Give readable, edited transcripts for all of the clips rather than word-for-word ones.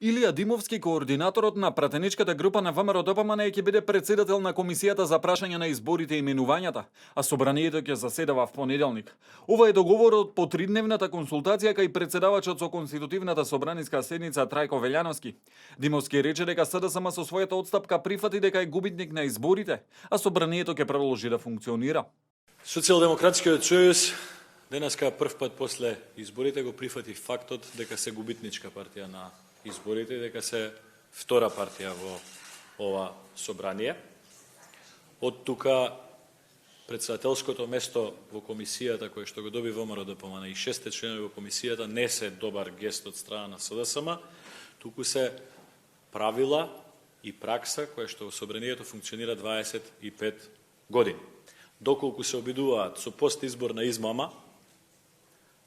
Илија Димовски, координаторот на пратеничката група на ВМРО-ДПМН, ќе биде председател на комисијата за прашање на изборите и именувањата, а собранието ќе заседава в понеделник. Ова е договорот по тридневната консултација кај председавачот со конститутивната собраниска седница Трајко Велјановски. Димовски рече дека СДСМ со својата отстапка прифати дека е губитник на изборите, а собранието ќе продолжи да функционира. Социјалдемократскиот сојуз денеска прв пат после изборите го прифати фактот дека се губитничка партија на изборите, дека се втора партија во ова собрание. Од тука председателското место во комисијата кој што го доби ВМРО-ДПМН и 6 членови во комисијата не се добар гест од страна на СДСМ, туку се правила и пракса која што во собранието функционира 25 години. Доколку се обидуваат со постизборна измама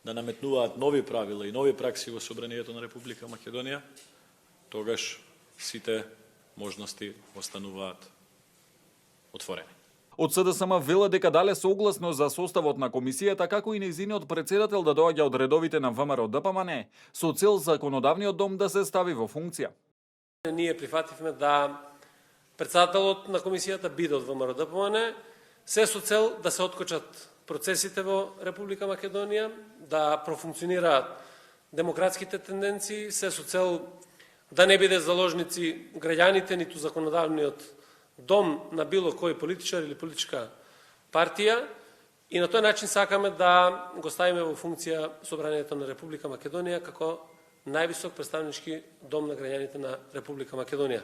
да наметнуваат нови правила и нови пракси во собранието на Република Македонија, тогаш сите можности остануваат отворени. Од СДСМ вела дека дале согласно за составот на комисијата, како и нејзиниот председател да доаѓа од редовите на ВМРО-ДПМН, со цел законодавниот дом да се стави во функција. Ние прифативме да председателот на комисијата биде од ВМРО-ДПМН, се со цел да се откочат процесите во Република Македонија, да профункционираат демократските тенденции, се со цел да не биде заложници граѓаните, ниту законодавниот дом на било кој политичар или политичка партија, и на тој начин сакаме да го ставиме во функција Собранието на Република Македонија како највисок представнички дом на граѓаните на Република Македонија.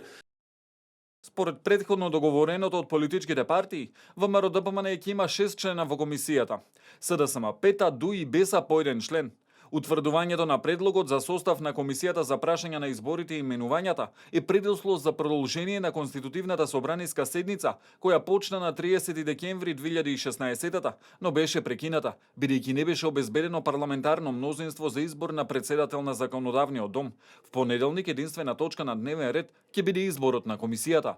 Според претходно договореното од политичките партии, ВМРО-ДПМН ќе има 6 члена во комисијата. СДСМ 5, а ДУ и БЕСА по 1 член. Утврдувањето на предлогот за состав на комисијата за прашање на изборите и именувањата е предуслов за продолжение на конститутивната собраниска седница, која почна на 30 декември 2016, но беше прекината, бидејќи не беше обезбедено парламентарно мнозинство за избор на председател на законодавниот дом. В понеделник единствена точка на дневен ред ќе биде изборот на комисијата.